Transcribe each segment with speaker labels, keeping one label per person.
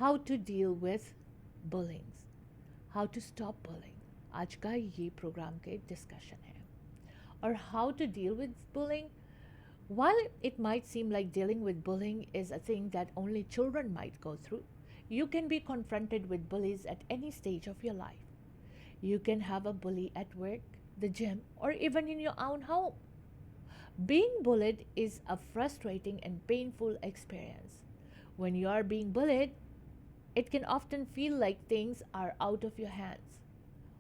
Speaker 1: how to deal with bullying, how to stop bullying. आज का ये प्रोग्राम के डिस्कशन है. Or how to deal with bullying. While it might seem like dealing with bullying is a thing that only children might go through, you can be confronted with bullies at any stage of your life. You can have a bully at work, the gym, or even in your own home. Being bullied is a frustrating and painful experience. When you are being bullied, it can often feel like things are out of your hands,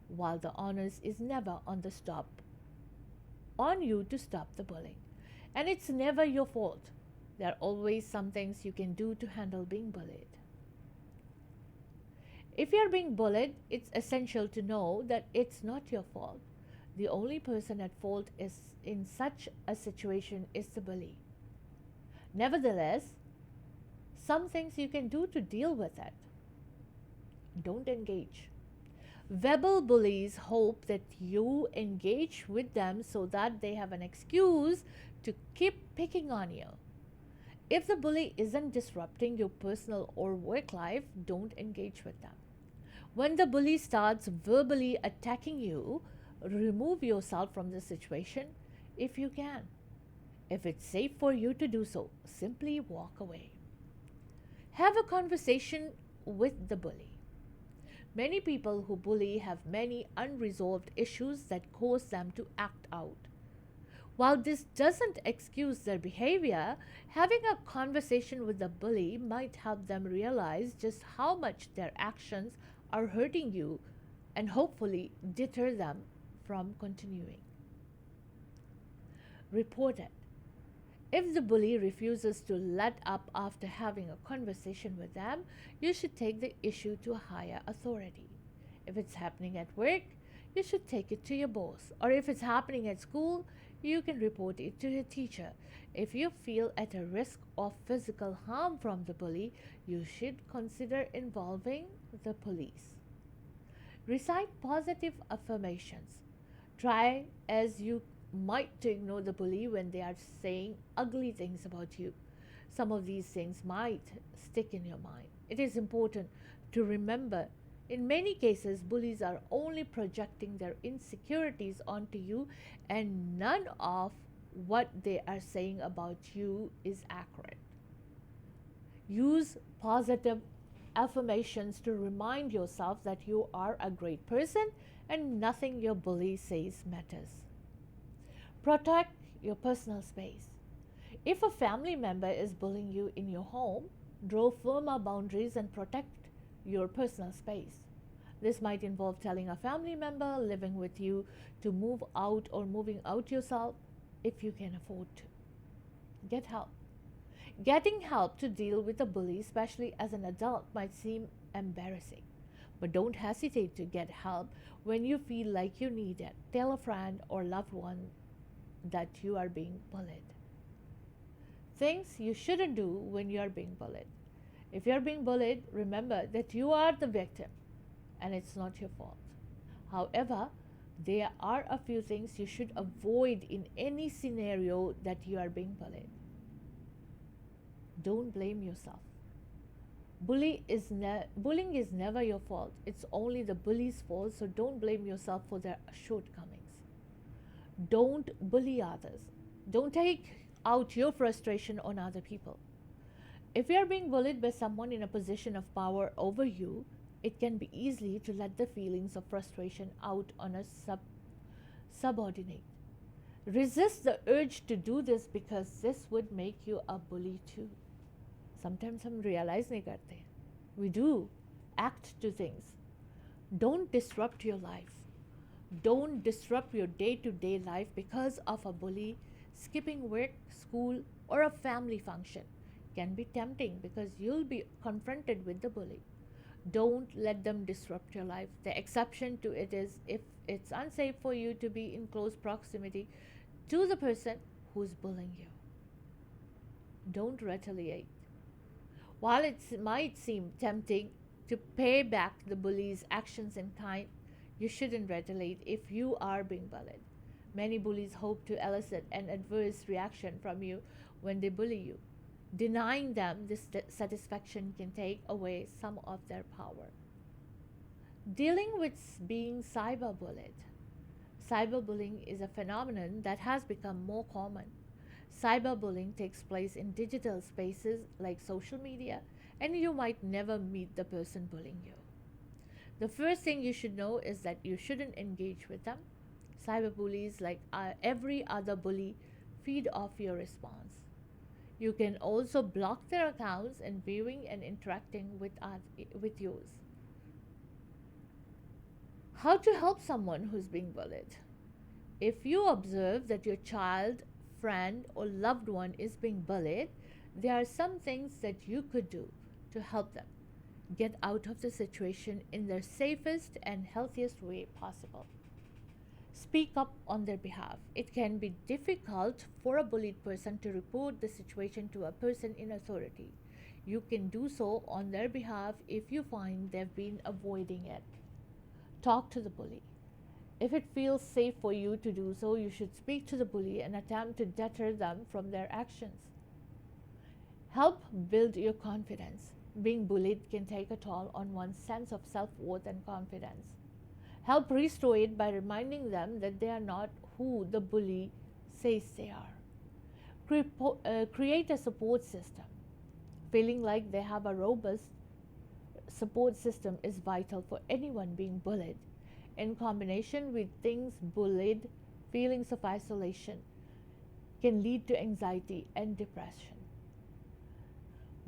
Speaker 1: while the onus is never on you to stop the bullying. And it's never your fault. There are always some things you can do to handle being bullied. If you're being bullied, it's essential to know that it's not your fault. The only person at fault is in such a situation is the bully. Nevertheless, some things you can do to deal with it. Don't engage. Verbal bullies hope that you engage with them so that they have an excuse to keep picking on you. If the bully isn't disrupting your personal or work life, don't engage with them. When the bully starts verbally attacking you, remove yourself from the situation if you can. If it's safe for you to do so, simply walk away. Have a conversation with the bully. Many people who bully have many unresolved issues that cause them to act out. While this doesn't excuse their behavior, having a conversation with the bully might help them realize just how much their actions are hurting you and hopefully deter them from continuing. Report it. If the bully refuses to let up after having a conversation with them, you should take the issue to a higher authority. If it's happening at work, you should take it to your boss. Or if it's happening at school, you can report it to your teacher. If you feel at a risk of physical harm from the bully, you should consider involving the police. Recite positive affirmations. Try as you might to ignore the bully when they are saying ugly things about you. Some of these things might stick in your mind. It is important to remember in many cases, bullies are only projecting their insecurities onto you, and none of what they are saying about you is accurate. Use positive affirmations to remind yourself that you are a great person and nothing your bully says matters. Protect your personal space. If a family member is bullying you in your home, draw firmer boundaries and protect your personal space. This might involve telling a family member living with you to move out or moving out yourself if you can afford to. Get help. Getting help to deal with a bully, especially as an adult, might seem embarrassing. But don't hesitate to get help when you feel like you need it. Tell a friend or loved one that you are being bullied. Things you shouldn't do when you are being bullied. If you are being bullied, remember that you are the victim and it's not your fault. However, there are a few things you should avoid in any scenario that you are being bullied. Don't blame yourself. Bullying is never your fault. It's only the bully's fault, so don't blame yourself for their shortcomings. Don't bully others. Don't take out your frustration on other people. If you are being bullied by someone in a position of power over you, it can be easy to let the feelings of frustration out on a subordinate. Resist the urge to do this because this would make you a bully too. Sometimes हम realize नहीं करते. We do act to things. Don't disrupt your life. Don't disrupt your day-to-day life because of a bully. Skipping work, school, or a family function can be tempting because you'll be confronted with the bully. Don't let them disrupt your life. The exception to it is if it's unsafe for you to be in close proximity to the person who's bullying you. Don't retaliate. While it might seem tempting to pay back the bully's actions in kind, you shouldn't retaliate if you are being bullied. Many bullies hope to elicit an adverse reaction from you when they bully you. Denying them this satisfaction can take away some of their power. Dealing with being cyberbullied. Cyberbullying is a phenomenon that has become more common. Cyberbullying takes place in digital spaces like social media, and you might never meet the person bullying you. The first thing you should know is that you shouldn't engage with them. Cyberbullies, like every other bully, feed off your response. You can also block their accounts and viewing and interacting with yours. How to help someone who's being bullied? If you observe that your child, friend, or loved one is being bullied, there are some things that you could do to help them get out of the situation in the safest and healthiest way possible. Speak up on their behalf. It can be difficult for a bullied person to report the situation to a person in authority. You can do so on their behalf if you find they've been avoiding it. Talk to the bully. If it feels safe for you to do so, you should speak to the bully and attempt to deter them from their actions. Help build your confidence. Being bullied can take a toll on one's sense of self-worth and confidence. Help restore it by reminding them that they are not who the bully says they are. Create a support system. Feeling like they have a robust support system is vital for anyone being bullied. In combination with things bullied, feelings of isolation can lead to anxiety and depression.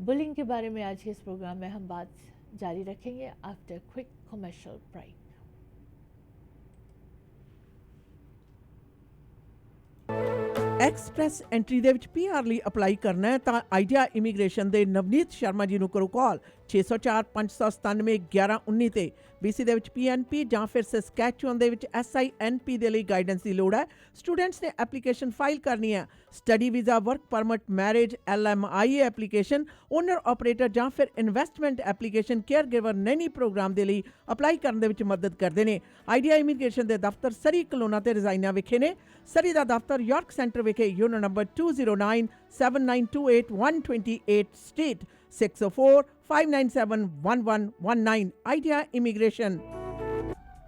Speaker 1: Bullying के बारे में आज के इस programme में हम बात जारी रखेंगे after quick commercial break.
Speaker 2: Express entry ਦੇ ਵਿੱਚ ਪੀਆਰ ਲਈ ਅਪਲਾਈ ਕਰਨਾ ਹੈ ਤਾਂ ਆਈਡੀਆ ਇਮੀਗ੍ਰੇਸ਼ਨ ਦੇ ਨਵਨੀਤ ਸ਼ਰਮਾ ਜੀ ਨੂੰ ਕਰੋ ਕਾਲ 604 597 1119 ਤੇ BC ਦੇ ਵਿੱਚ PNP ਜਾਂ ਫਿਰ ਸਸਕੈਚੁਅਨ ਦੇ ਵਿੱਚ SINP ਦੇ ਲਈ ਗਾਈਡੈਂਸ ਦੀ ਲੋੜ ਹੈ. ਸਟੂਡੈਂਟਸ ਨੇ ਐਪਲੀਕੇਸ਼ਨ ਫਾਈਲ ਕਰਨੀ ਹੈ. Study visa, work permit, marriage, LMIA application, owner operator ਜਾਂ ਫਿਰ investment application, caregiver nanny program ਦੇ ਲਈ ਅਪਲਾਈ ਕਰਨ ਦੇ ਵਿੱਚ ਮਦਦ ਕਰਦੇ ਨੇ. ਆਈਡੀਆ ਇਮੀਗ੍ਰੇਸ਼ਨ ਦੇ ਦਫ਼ਤਰ ਸਰੀ ਕਲੋਨਾ ਤੇ ਰਜ਼ਾਈਨਾ ਵਿਖੇ ਨੇ. ਸਰੀ ਦਾ ਦਫ਼ਤਰ ਯਾਰਕ ਸੈਂਟਰ ਵਿਖੇ unit number 209 7928 128 state 604-597-1119 idea immigration.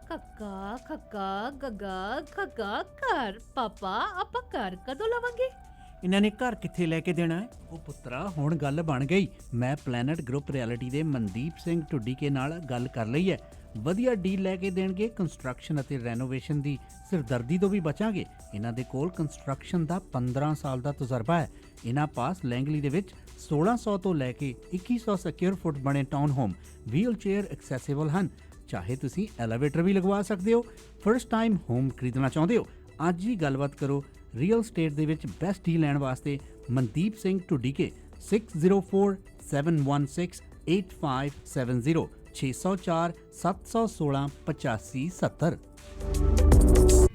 Speaker 1: ਕੱਕਾ ਖੱਕਾ ਗੱਗਾ ਖੱਗਾ ਘਰ. ਪਾਪਾ ਆਪਾਂ ਘਰ ਕਦੋਂ ਲਵਾਂਗੇ?
Speaker 3: ਇਹਨਾਂ ਨੇ ਘਰ ਕਿੱਥੇ ਲੈ ਕੇ ਦੇਣਾ ਹੈ?
Speaker 4: ਉਹ ਪੁੱਤਰਾ ਹੁਣ ਗੱਲ ਬਣ ਗਈ. ਮੈਂ ਪਲੈਨਟ ਗਰੁੱਪ ਰਿਐਲਿਟੀ ਦੇ ਮਨਦੀਪ ਸਿੰਘ ਢੁੱਡੀਕੇ ਨਾਲ ਗੱਲ ਕਰ ਲਈ ਹੈ. ਵਧੀਆ ਡੀਲ ਲੈ ਕੇ ਦੇਣਗੇ. ਕੰਸਟਰਕਸ਼ਨ ਅਤੇ ਰੈਨੋਵੇਸ਼ਨ ਦੀ ਸਿਰਦਰਦੀ ਤੋਂ ਵੀ ਬਚਾਂਗੇ. ਇਹਨਾਂ ਦੇ ਕੋਲ ਕੰਸਟਰਕਸ਼ਨ ਦਾ 15 ਸਾਲ ਦਾ ਤਜਰਬਾ ਹੈ. ਇਹਨਾਂ ਪਾਸ ਲੈਂਗਲੀ ਦੇ ਵਿੱਚ 1600 ਤੋਂ ਲੈ ਕੇ 2100 ਸਕੁਅਰ ਫੁੱਟ ਬਣੇ town home wheelchair accessible ਹਨ. ਚਾਹੇ ਤੁਸੀਂ ਐਲੀਵੇਟਰ ਵੀ ਲਗਵਾ ਸਕਦੇ ਹੋ. ਫਰਸਟ ਟਾਈਮ ਹੋਮ ਖਰੀਦਣਾ ਚਾਹੁੰਦੇ ਹੋ? ਅੱਜ ਹੀ ਗੱਲਬਾਤ ਕਰੋ. ਰੀਅਲ ਸਟੇਟ ਦੇ ਵਿੱਚ ਬੈਸਟ ਡੀਲ ਲੈਣ ਵਾਸਤੇ ਮਨਦੀਪ ਸਿੰਘ ਢੁੱਡੀਕੇ 6047168570 604 716 8570.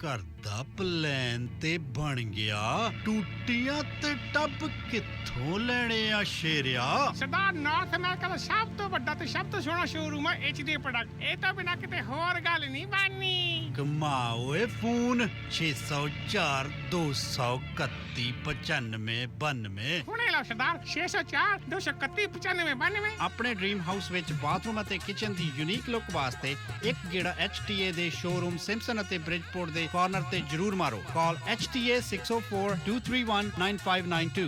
Speaker 5: ਘਰ ਦਾ ਪਲਾਨ ਤੇ ਬਣ ਗਿਆ. ਟੂਟੀਆਂ ਤੇ ਟੱਬ ਕਿੱਥੋਂ ਲੈਣੇ ਆ ਸ਼ੇਰਿਆ?
Speaker 6: ਸਰਦਾਰ ਨਾਰਥ ਅਮਰੀਕਾ ਦਾ ਸਭ ਤੋਂ ਵੱਡਾ ਤੇ ਸਭ ਤੋਂ ਸੋਹਣਾ ਸ਼ੋਰੂਮ ਹੈ HD ਪ੍ਰੋਡਕਟ. ਇਹ ਤਾਂ ਬਿਨਾਂ ਕਿਤੇ ਹੋਰ ਗੱਲ ਨਹੀਂ ਬਣਨੀ.
Speaker 5: ਕਮਾ ਓਏ ਫੋਨ 604 231 9592.
Speaker 6: ਹੁਣੇ ਲਓ ਸਰਦਾਰ 604 231 9592.
Speaker 5: ਆਪਣੇ ਡ੍ਰੀਮ ਹਾਊਸ ਵਿੱਚ ਬਾਥਰੂਮ ਅਤੇ ਕਿਚਨ ਦੀ ਯੂਨੀਕ ਲੁੱਕ ਵਾਸਤੇ ਇੱਕ ਗੇੜਾ HTA ਦੇ ਸ਼ੋਰੂਮ ਸਿੰਪਸਨ ਅਤੇ ਬ੍ਰਿਜਪੋਰਟ ਦੇ ਕਾਰਨਰ ਤੇ ਜ਼ਰੂਰ ਮਾਰੋ. ਕਾਲ HTA 604-231-9592.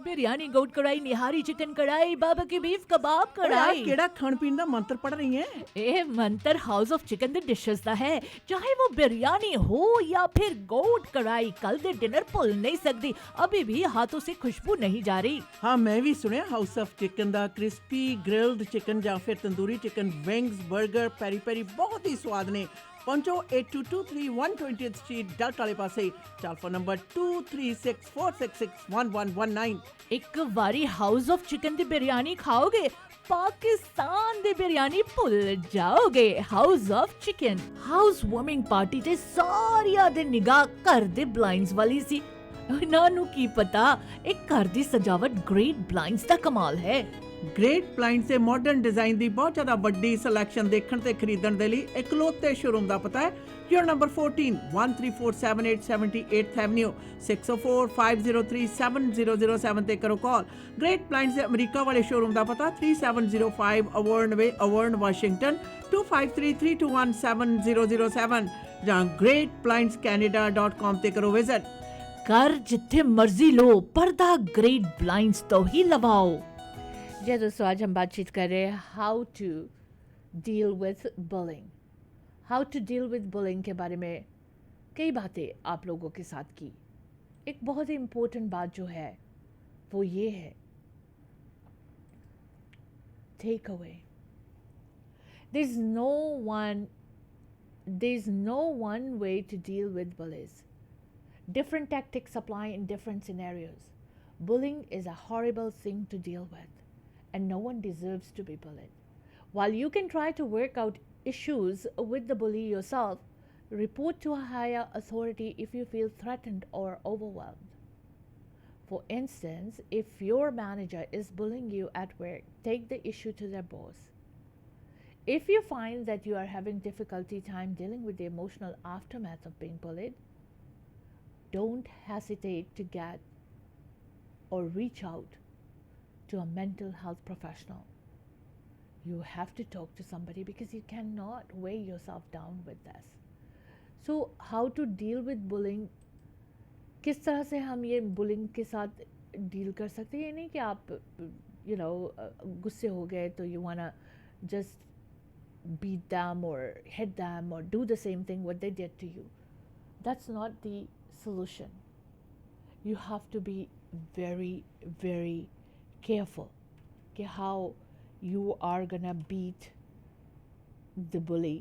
Speaker 1: बिरयानी, गोट कढ़ाई, निहारी चिकन कढ़ाई, बाबा की बीफ कबाब कढ़ाई.
Speaker 2: ਕਿਹੜਾ ਖਾਣ ਪੀਣ ਦਾ ਮੰਤਰ ਪੜ ਰਹੀ ਹੈ?
Speaker 1: ਇਹ ਮੰਤਰ ਹਾਊਸ ਆਫ ਚਿਕਨ ਦੇ ਡਿਸ਼ਸ ਦਾ ਹੈ. ਚਾਹੇ वो बिरयानी हो या फिर गोट कढ़ाई, कल दे डिनर भूल नहीं सकती. अभी भी हाथों से खुशबू नहीं जा रही.
Speaker 2: ਹਾਂ ਮੈਂ ਵੀ ਸੁਣਿਆ house of chicken the crispy grilled chicken ਜਾਂ ਫਿਰ ਤੰਦੂਰੀ ਚਿਕਨ, ਵਿੰਗਸ, 버ਗਰ, ਪੈਰੀ ਪੈਰੀ ਬਹੁਤ ਹੀ ਸਵਾਦ ਨੇ. ਪਹੁੰਚੋ 8223 120th ਸਟਰੀਟ ਡਲਟ ਵਾਲੇ ਪਾਸੇ. Telephone number 2364661119.
Speaker 1: ਇੱਕ ਵਾਰੀ ਹਾਊਸ ਆਫ ਚਿਕਨ ਦੀ ਬਿਰਿਆਨੀ ਖਾਓਗੇ, ਪਾਕਿਸਤਾਨ ਦੀ ਬਿਰਿਆਨੀ ਭੁੱਲ ਜਾਓਗੇ. House of chicken. House warming party ਤੇ ਸਾਰਿਆਂ ਦੇ ਨਿਗਾਹ ਘਰ ਦੇ ਬਲਾਈਂਡਸ ਵਾਲੀ ਸੀ. ਇਹਨਾਂ ਨੂੰ ਕੀ ਪਤਾ ਇਹ ਘਰ ਦੀ ਸਜਾਵਟ ਗ੍ਰੇਟ ਬਲਾਈਂਡਸ ਦਾ ਕਮਾਲ ਹੈ.
Speaker 2: ਗ੍ਰੇਟ ਬਲਾਈਂਡਸ ਦੇ ਮਾਡਰਨ ਡਿਜ਼ਾਈਨ ਦੀ ਬਹੁਤ ਜ਼ਿਆਦਾ ਵੱਡੀ ਸਿਲੈਕਸ਼ਨ ਦੇਖਣ ਤੇ ਖਰੀਦਣ ਦੇ ਲਈ ਇਕਲੌਤੇ ਸ਼ੋਰੂਮ ਦਾ ਪਤਾ ਹੈ ਯੂਰ ਨੰਬਰ 14 1347 78th Avenue 6045037007 ਤੇ ਕਰੋ ਕਾਲ। ਗ੍ਰੇਟ ਬਲਾਈਂਡਸ ਦੇ ਅਮਰੀਕਾ ਵਾਲੇ ਸ਼ੋਰੂਮ ਦਾ ਪਤਾ 3705 ਅਵਰਨ ਵੇ ਅਵਰਨ ਵਾਸ਼ਿੰਗਟਨ 2533217007 ਜਾਂ greatblindscanada.com ਤੇ ਕਰੋ ਵਿਜ਼ਿਟ।
Speaker 1: ਘਰ ਜਿੱਥੇ ਮਰਜ਼ੀ लो पर्दा ग्रेट ब्लाइंड्स तो ही लगाओ। जी दोस्तों, आज हम बातचीत कर रहे हैं how to deal with bullying. How to deal with bullying के बारे में कई बातें आप लोगों के साथ की। एक बहुत ही इम्पोर्टेंट बात जो है वो ये है, take away. there is no one way to deal with bullies. Different tactics apply in different scenarios. Bullying is a horrible thing to deal with, and no one deserves to be bullied. While you can try to work out issues with the bully yourself, report to a higher authority if you feel threatened or overwhelmed. For instance, if your manager is bullying you at work, take the issue to their boss. If you find that you are having difficulty time dealing with the emotional aftermath of being bullied, don't hesitate to get or reach out to a mental health professional. You have to talk to somebody because you cannot weigh yourself down with this. So how to deal with bullying? किस तरह से हम ये bullying के साथ deal कर सकते हैं? ये नहीं कि आप गुस्से हो गए तो you wanna just beat them or hit them or do the same thing what they did to you. That's not the solution. You have to be very, very careful how you are gonna beat the bully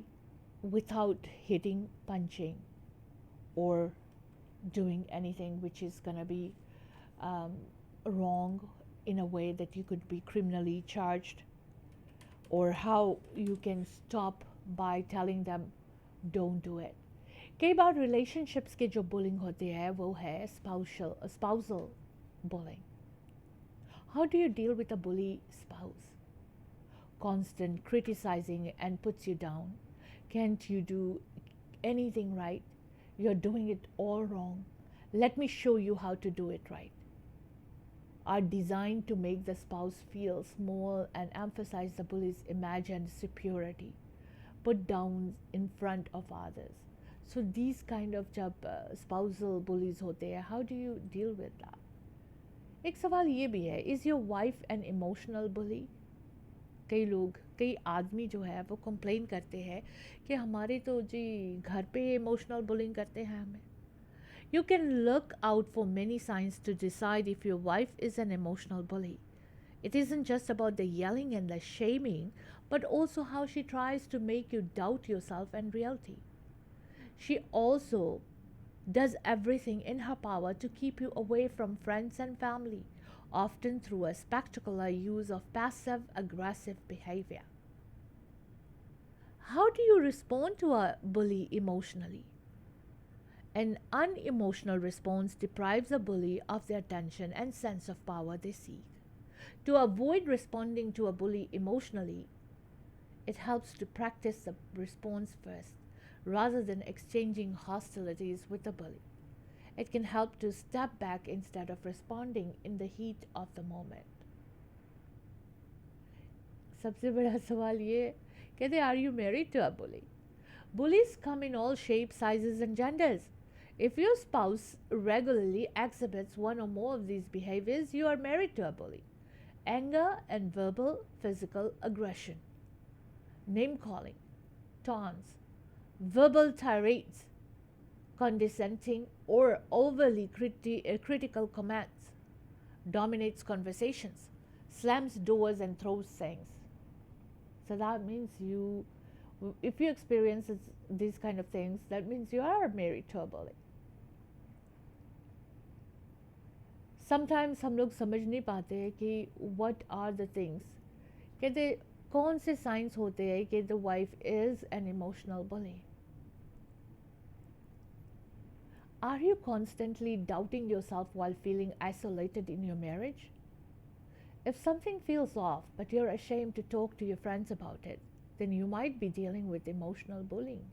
Speaker 1: without hitting, punching, or doing anything which is gonna be wrong in a way that you could be criminally charged, or how you can stop by telling them don't do it. कई बार relationships के जो bullying होते हैं वो है spousal bullying. How do you deal with a bully spouse? Constant criticizing and puts you down. Can't you do anything right? You're doing it all wrong. Let me show you how to do it right. Are designed to make the spouse feel small and emphasize the bully's imagined superiority, put down in front of others. So these kind of जब spousal bullies होते हैं, how do you deal with that? एक सवाल ये भी है, is your wife an emotional bully? कई आदमी जो है वो कंप्लेन करते हैं कि हमारे तो जी घर पे इमोशनल बुलिंग करते हैं हमें। You can look out for many signs to decide if your wife is an emotional bully. It isn't just about the yelling and the shaming, but also how she tries to make you doubt yourself and reality. She also does everything in her power to keep you away from friends and family, often through a spectacular use of passive-aggressive behavior. How do you respond to a bully emotionally? An unemotional response deprives a bully of the attention and sense of power they seek. To avoid responding to a bully emotionally, it helps to practice the response first, rather than exchanging hostilities with the bully. It can help to step back instead of responding in the heat of the moment. सबसे बड़ा सवाल ये कहते, are you married to a bully? Bullies come in all shapes, sizes and genders. If your spouse regularly exhibits one or more of these behaviors, you are married to a bully. Anger and verbal, physical aggression, name calling, taunts, verbal tirades, condescending or overly critical comments, dominates conversations, slams doors and throws things. So that means if you experience these kind of things, that means you are married to a bully. Sometimes हम लोग समझ नहीं पाते हैं कि what are the things, कहते कौन से signs होते हैं कि the wife is an emotional bully. Are you constantly doubting yourself while feeling isolated in your marriage? If something feels off but you're ashamed to talk to your friends about it, then you might be dealing with emotional bullying.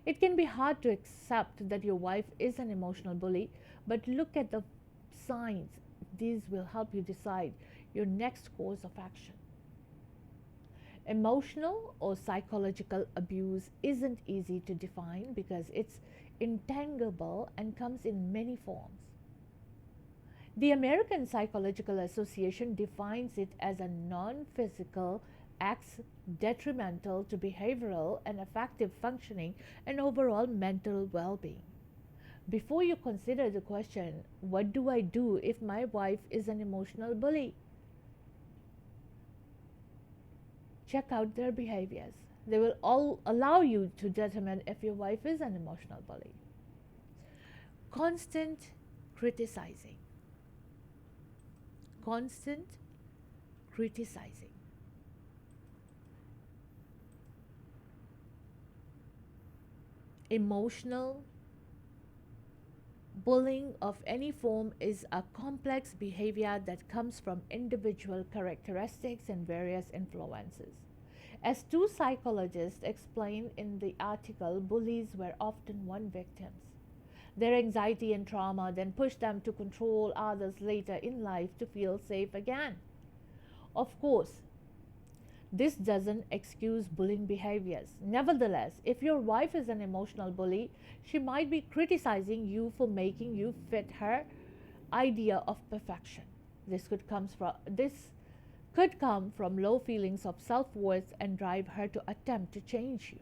Speaker 1: It can be hard to accept that your wife is an emotional bully, but look at the signs. These will help you decide your next course of action. Emotional or psychological abuse isn't easy to define because it's intangible and comes in many forms. The American Psychological Association defines it as a non physical acts detrimental to behavioral and affective functioning and overall mental well being. Before you consider the question, what do I do if my wife is an emotional bully? Check out their behaviors. They will all allow you to determine if your wife is an emotional bully. Constant criticizing. Constant criticizing. Emotional bullying of any form is a complex behavior that comes from individual characteristics and various influences. As two psychologists explained in the article, bullies were often one victims. Their anxiety and trauma then pushed them to control others later in life to feel safe again. Of course, this doesn't excuse bullying behaviors. Nevertheless, if your wife is an emotional bully, she might be criticizing you for making you fit her idea of perfection. This could come from low feelings of self-worth and drive her to attempt to change you.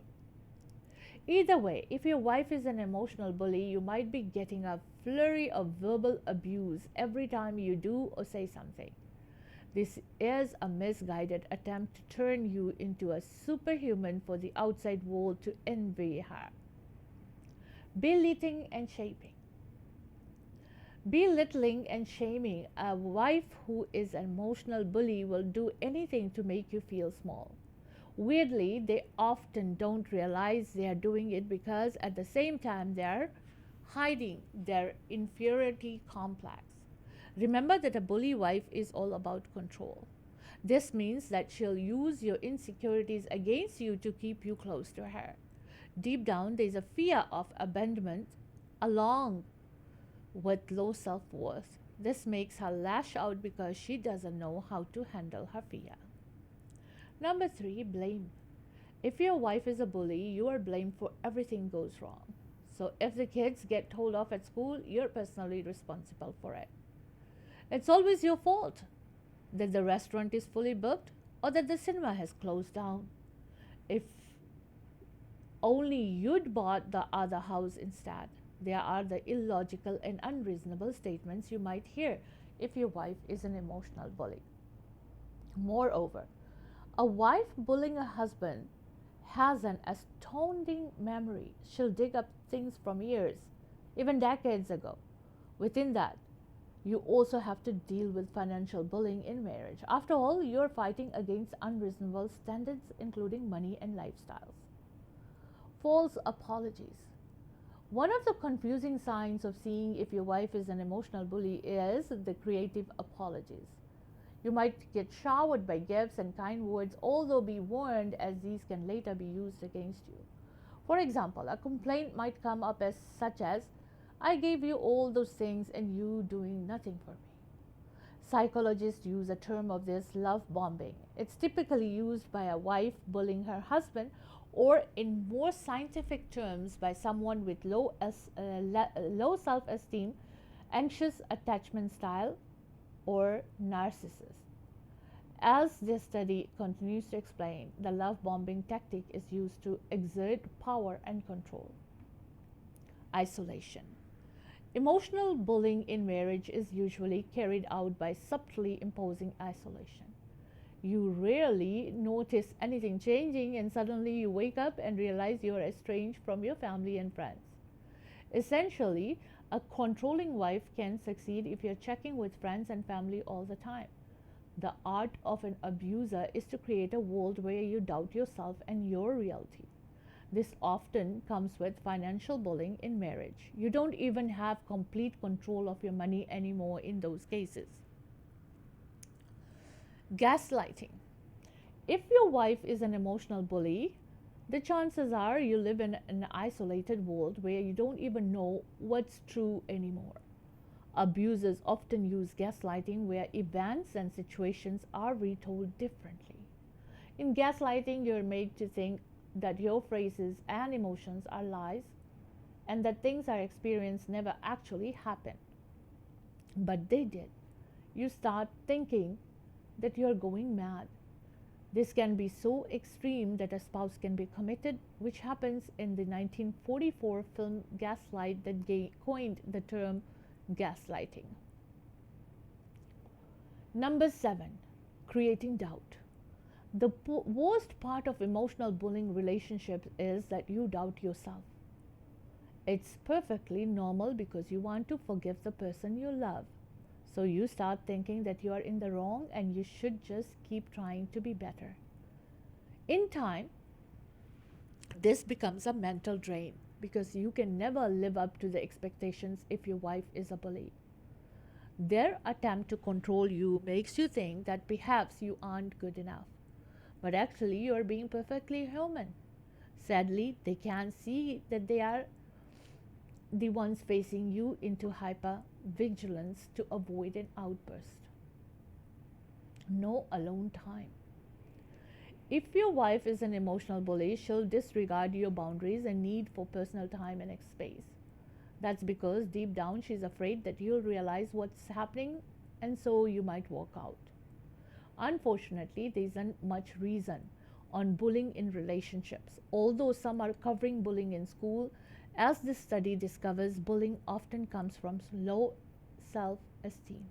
Speaker 1: Either way, if your wife is an emotional bully, you might be getting a flurry of verbal abuse every time you do or say something. This is a misguided attempt to turn you into a superhuman for the outside world to envy her. Belittling and shaming. Belittling and shaming. A wife who is an emotional bully will do anything to make you feel small. Weirdly, they often don't realize they are doing it because at the same time they are hiding their inferiority complex. Remember that a bully wife is all about control. This means that she'll use your insecurities against you to keep you close to her. Deep down, there's a fear of abandonment along with low self-worth. This makes her lash out because she doesn't know how to handle her fear. Number 3, blame. If your wife is a bully, you are blamed for everything goes wrong. So if the kids get told off at school, you're personally responsible for it. It's always your fault that the restaurant is fully booked or that the cinema has closed down. If only you'd bought the other house instead. There are the illogical and unreasonable statements you might hear if your wife is an emotional bully. Moreover, a wife bullying a husband has an astounding memory. She'll dig up things from years, even decades ago. Within that, you also have to deal with financial bullying in marriage. After all, you're fighting against unreasonable standards, including money and lifestyles. False apologies. One of the confusing signs of seeing if your wife is an emotional bully is the creative apologies. You might get showered by gifts and kind words, although be warned as these can later be used against you. For example, a complaint might come up as such as, I gave you all those things and you doing nothing for me. Psychologists use a term of this, love bombing. It's typically used by a wife bullying her husband, or in more scientific terms by someone with low self-esteem, anxious attachment style, or narcissist. As this study continues to explain, the love bombing tactic is used to exert power and control. Isolation. Emotional bullying in marriage is usually carried out by subtly imposing isolation. You rarely notice anything changing, and suddenly you wake up and realize you are estranged from your family and friends. Essentially, a controlling wife can succeed if you're checking with friends and family all the time. The art of an abuser is to create a world where you doubt yourself and your reality. This often comes with financial bullying in marriage. You don't even have complete control of your money anymore in those cases. Gaslighting. If your wife is an emotional bully, the chances are you live in an isolated world where you don't even know what's true anymore. Abusers often use gaslighting where events and situations are retold differently. In gaslighting, you're made to think that your phrases and emotions are lies and that things are experienced never actually happened. But they did. You start thinking that you're going mad. This can be so extreme that a spouse can be committed, which happens in the 1944 film Gaslight that coined the term gaslighting. Number 7, creating doubt. The worst part of emotional bullying relationships is that you doubt yourself. It's perfectly normal because you want to forgive the person you love. So you start thinking that you are in the wrong and you should just keep trying to be better. In time, this becomes a mental drain because you can never live up to the expectations if your wife is a bully. Their attempt to control you makes you think that perhaps you aren't good enough, but actually you are being perfectly human. Sadly, they can't see that they are the ones facing you into hyper-vigilance to avoid an outburst. No alone time. If your wife is an emotional bully, she'll disregard your boundaries and need for personal time and space. That's because deep down she's afraid that you'll realize what's happening and so you might walk out. Unfortunately, there isn't much reason on bullying in relationships, although some are covering bullying in school. As this study discovers, bullying often comes from low self-esteem.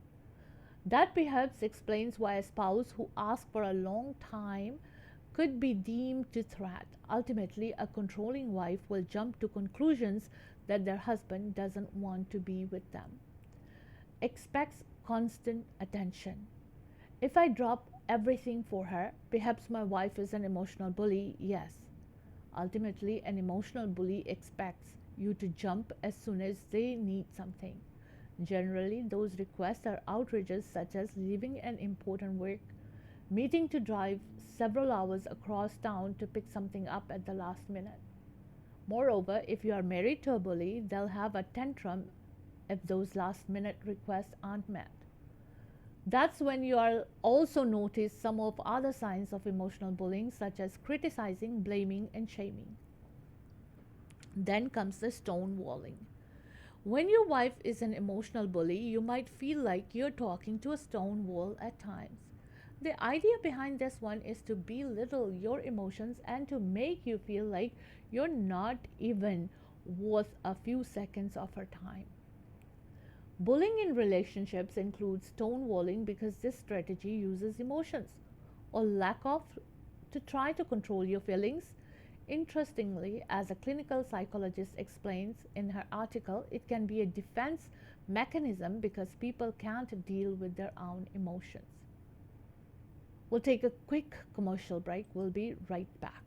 Speaker 1: That perhaps explains why a spouse who asks for a long time could be deemed to threat. Ultimately, a controlling wife will jump to conclusions that their husband doesn't want to be with them. Expects constant attention. If I drop everything for her, perhaps my wife is an emotional bully, yes. Ultimately, an emotional bully expects you to jump as soon as they need something. Generally, those requests are outrageous, such as leaving an important work meeting to drive several hours across town to pick something up at the last minute. Moreover, if you are married to a bully, they'll have a tantrum if those last minute requests aren't met. That's when you will also notice some of other signs of emotional bullying, such as criticizing, blaming, and shaming. Then comes the stonewalling. When your wife is an emotional bully, you might feel like you're talking to a stone wall at times. The idea behind this one is to belittle your emotions and to make you feel like you're not even worth a few seconds of her time. Bullying in relationships includes stonewalling because this strategy uses emotions or lack of to try to control your feelings. Interestingly, as a clinical psychologist explains in her article, it can be a defense mechanism because people can't deal with their own emotions. We'll take a quick commercial break. We'll be right back.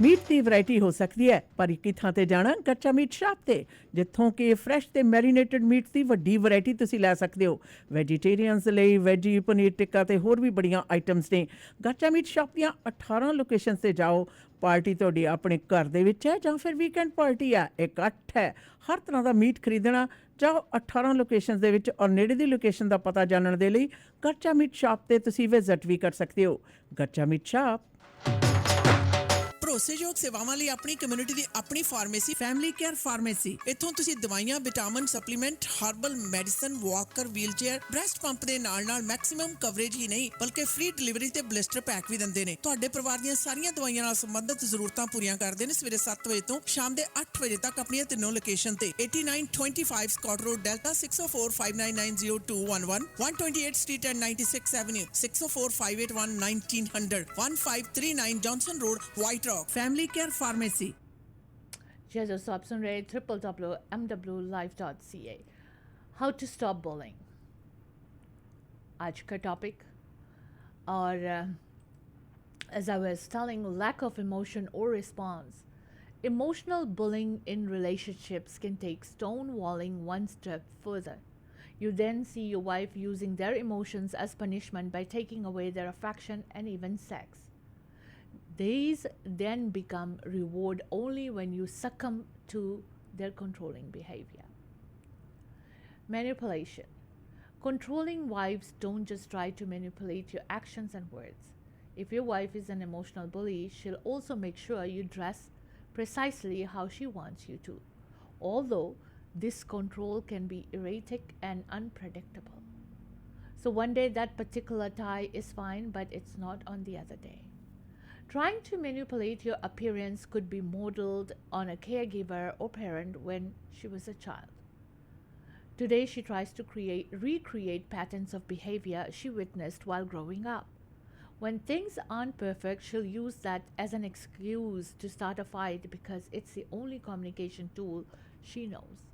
Speaker 2: Meat ਦੀ variety ਹੋ ਸਕਦੀ ਹੈ, ਪਰ ਇੱਕ ਹੀ ਥਾਂ ਤੇ ਜਾਣਾ ਕੱਚਾ ਮੀਟ ਸ਼ਾਪ ਤੇ, ਜਿੱਥੋਂ ਕਿ ਫਰੈਸ਼ ਤੇ ਮੈਰੀਨੇਟਡ ਮੀਟ ਦੀ ਵੱਡੀ ਵੈਰਾਈਟੀ ਤੁਸੀਂ ਲੈ ਸਕਦੇ ਹੋ। ਵੈਜੀਟੇਰੀਅਨਸ ਲਈ ਵੈਜੀ, ਪਨੀਰ ਟਿੱਕਾ ਤੇ ਹੋਰ ਵੀ ਬੜੀਆਂ ਆਈਟਮਸ ਨੇ। ਕੱਚਾ ਮੀਟ ਸ਼ਾਪ ਦੀਆਂ 18 ਲੋਕੇਸ਼ਨਸ ਤੇ ਜਾਓ। ਪਾਰਟੀ ਤੁਹਾਡੀ ਆਪਣੇ ਘਰ ਦੇ ਵਿੱਚ ਹੈ ਜਾਂ ਫਿਰ ਵੀਕਐਂਡ ਪਾਰਟੀ ਹੈ, ਇਕੱਠ ਹੈ, ਹਰ ਤਰ੍ਹਾਂ ਦਾ ਮੀਟ ਖਰੀਦਣਾ ਚਾਹੋ 18 ਲੋਕੇਸ਼ਨਸ ਦੇ ਵਿੱਚ ਔਰ ਨੇੜੇ ਦੀ ਲੋਕੇਸ਼ਨ ਦਾ ਪਤਾ ਜਾਣਨ ਦੇ ਲਈ ਕੱਚਾ ਮੀਟ ਸ਼ਾਪ ਤੇ ਤੁਸੀਂ ਵਿਜ਼ਿਟ ਵੀ ਕਰ ਸਕਦੇ ਹੋ। ਕੱਚਾ ਮੀਟ ਸ਼ਾਪ
Speaker 7: ਭਰੋਸੇਯੋਗ ਸੇਵਾਵਾਂ ਲਈ ਆਪਣੀ ਕਮਿਊਨਿਟੀ ਦੀ ਆਪਣੀ ਫਾਰਮੇਸੀ ਫੈਮਿਲੀ ਕੇਅਰ ਫਾਰਮੇਸੀ। ਇੱਥੋਂ ਤੁਸੀਂ ਦਵਾਈਆਂ, vitamin, supplement, herbal medicine, Walker, wheelchair, breast pump ਦੇ ਨਾਲ ਮੈਕਸਿਮਮ ਕਵਰੇਜ ਹੀ ਨਹੀਂ ਬਲਕਿ ਫ੍ਰੀ ਡਿਲੀਵਰੀ ਤੇ ਬਲਿਸਟਰ ਪੈਕ ਵੀ ਦਿੰਦੇ ਨੇ। ਤੁਹਾਡੇ ਪਰਿਵਾਰ ਦੀਆਂ ਸਾਰੀਆਂ ਦਵਾਈਆਂ ਨਾਲ ਸੰਬੰਧਿਤ ਜ਼ਰੂਰਤਾਂ ਪੂਰੀਆਂ ਕਰਦੇ ਨੇ। ਸਵੇਰੇ 7 ਵਜੇ ਤੋਂ ਸ਼ਾਮ ਦੇ 8 ਵਜੇ ਤੱਕ ਆਪਣੀਆਂ ਤਿੰਨੋਂ ਲੋਕੇਸ਼ਨ ਤੇ 8925 Scott road, Delta 6045990211, 128 street and 96 avenue, 6045811900, 1539 Johnson road, White Rock. Family care pharmacy.
Speaker 1: जैसे तो आप सुन रहे www.mwlife.ca। How to stop bullying आज का टॉपिक। और as I was telling, lack of emotion or response. Emotional bullying in relationships can take stonewalling one step further. You then see your wife using their emotions as punishment by taking away their affection and even sex. These then become reward only when you succumb to their controlling behavior. Manipulation. Controlling wives don't just try to manipulate your actions and words. If your wife is an emotional bully, she'll also make sure you dress precisely how she wants you to, although this control can be erratic and unpredictable. So one day that particular tie is fine, but it's not on the other day. Trying to manipulate your appearance could be modeled on a caregiver or parent when she was a child. Today she tries to recreate patterns of behavior she witnessed while growing up. When things aren't perfect, she'll use that as an excuse to start a fight because it's the only communication tool she knows.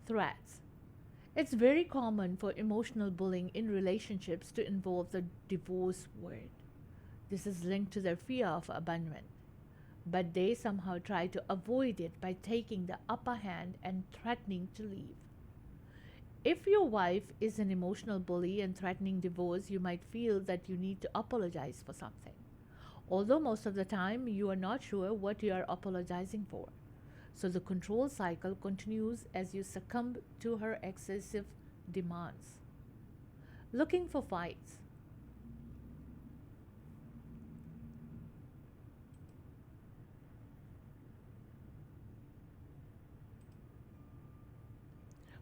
Speaker 1: Threats. It's very common for emotional bullying in relationships to involve the divorce word. This is linked to their fear of abandonment, but they somehow try to avoid it by taking the upper hand and threatening to leave. If your wife is an emotional bully and threatening divorce, you might feel that you need to apologize for something, although most of the time you are not sure what you are apologizing for. So the control cycle continues as you succumb to her excessive demands. Looking for fights.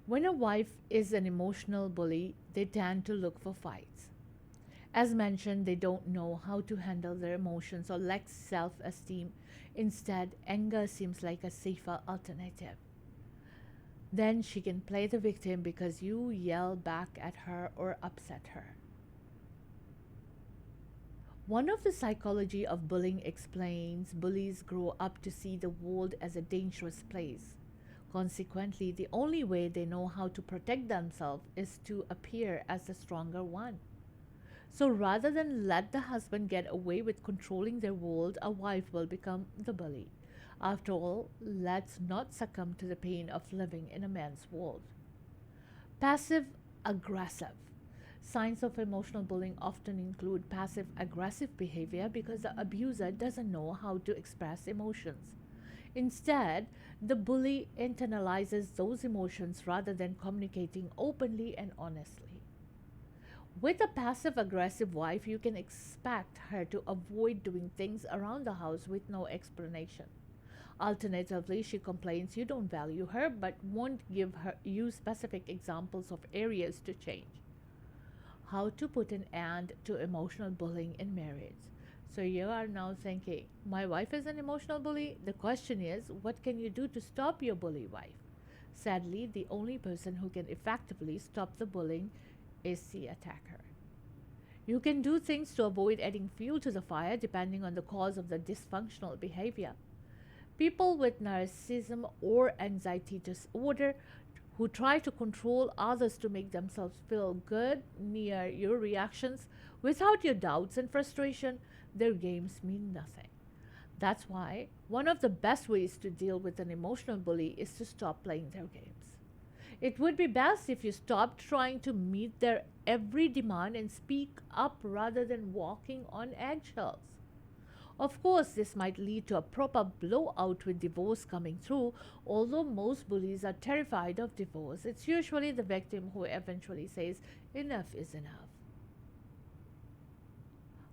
Speaker 1: When a wife is an emotional bully, they tend to look for fights. As mentioned, they don't know how to handle their emotions or lack self-esteem. Instead, anger seems like a safer alternative. Then she can play the victim because you yell back at her or upset her. One of the psychology of bullying explains bullies grow up to see the world as a dangerous place. Consequently, the only way they know how to protect themselves is to appear as the stronger one. So rather than let the husband get away with controlling their world, a wife will become the bully. After all, let's not succumb to the pain of living in a man's world. Passive aggressive. Signs of emotional bullying often include passive aggressive behavior because the abuser doesn't know how to express emotions. Instead, the bully internalizes those emotions rather than communicating openly and honestly. With a passive aggressive wife, you can expect her to avoid doing things around the house with no explanation. Alternatively, she complains you don't value her but won't give you specific examples of areas to change. How to put an end to emotional bullying in marriage. So you are now thinking, my wife is an emotional bully? The question is, what can you do to stop your bully wife? Sadly, the only person who can effectively stop the bullying is the attacker. You can do things to avoid adding fuel to the fire depending on the cause of the dysfunctional behavior. People with narcissism or anxiety disorder who try to control others to make themselves feel good near your reactions without your doubts and frustration, their games mean nothing. That's why one of the best ways to deal with an emotional bully is to stop playing their games. It would be best if you stopped trying to meet their every demand and speak up rather than walking on eggshells. Of course, this might lead to a proper blowout with divorce coming through. Although most bullies are terrified of divorce, it's usually the victim who eventually says, enough is enough.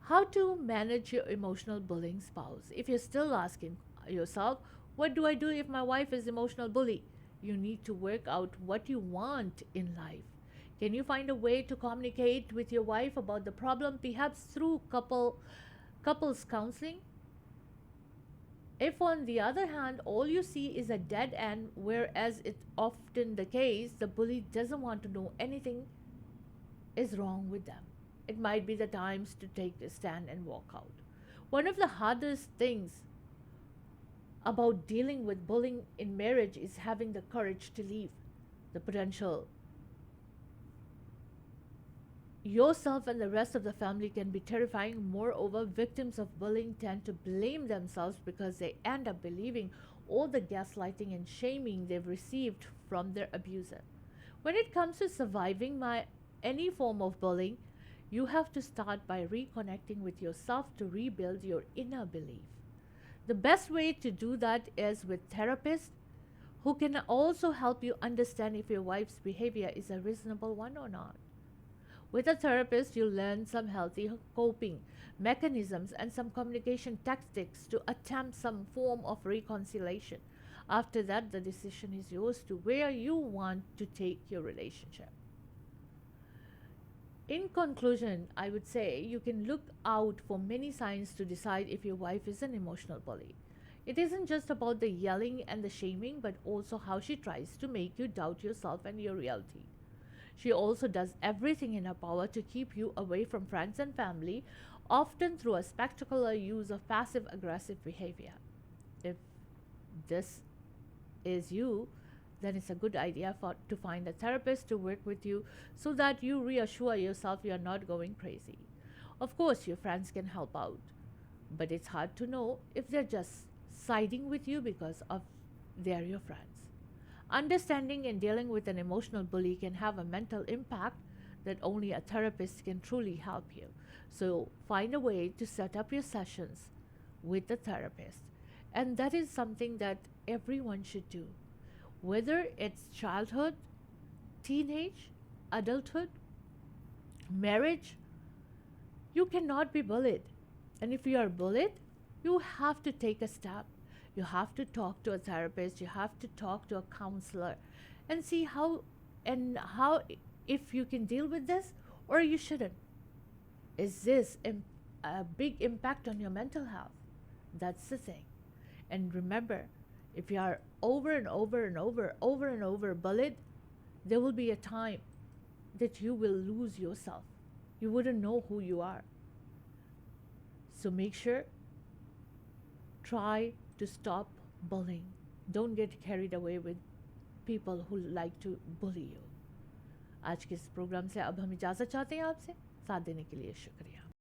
Speaker 1: How to manage your emotional bullying spouse. If you're still asking yourself, what do I do if my wife is emotional bully? You need to work out what you want in life. Can you find a way to communicate with your wife about the problem, perhaps through couples counseling? If on the other hand all you see is a dead end, whereas it's often the case, the bully doesn't want to know anything is wrong with them. It might be the times to take a stand and walk out. One of the hardest things about dealing with bullying in marriage is having the courage to leave. The potential yourself and the rest of the family can be terrifying. Moreover, victims of bullying tend to blame themselves because they end up believing all the gaslighting and shaming they've received from their abuser. When it comes to surviving any form of bullying, you have to start by reconnecting with yourself to rebuild your inner belief. The best way to do that is with therapists who can also help you understand if your wife's behavior is a reasonable one or not. With a therapist, you'll learn some healthy coping mechanisms and some communication tactics to attempt some form of reconciliation. After that, the decision is yours to where you want to take your relationship. In conclusion, I would say you can look out for many signs to decide if your wife is an emotional bully. It isn't just about the yelling and the shaming, but also how she tries to make you doubt yourself and your reality. She also does everything in her power to keep you away from friends and family, often through a spectacular use of passive aggressive behavior. If this is you, then it's a good idea to find a therapist to work with you so that you reassure yourself you are not going crazy. Of course, your friends can help out, but it's hard to know if they're just siding with you because of they're your friends. Understanding and dealing with an emotional bully can have a mental impact that only a therapist can truly help you. So find a way to set up your sessions with the therapist. And that is something that everyone should do. Whether it's childhood, teenage, adulthood, marriage, you cannot be bullied. And if you are bullied, you have to take a step. You have to talk to a therapist, you have to talk to a counselor and see how if you can deal with this or you shouldn't. Is this a big impact on your mental health? That's the thing. And remember, if you are over and over bullied, there will be a time that you will lose yourself. You wouldn't know who you are. So make sure, try to stop bullying. Don't get carried away with people who like to bully you. आज के इस programme से अब हम इजाज़त चाहते हैं आपसे। साथ देने के लिए शुक्रिया।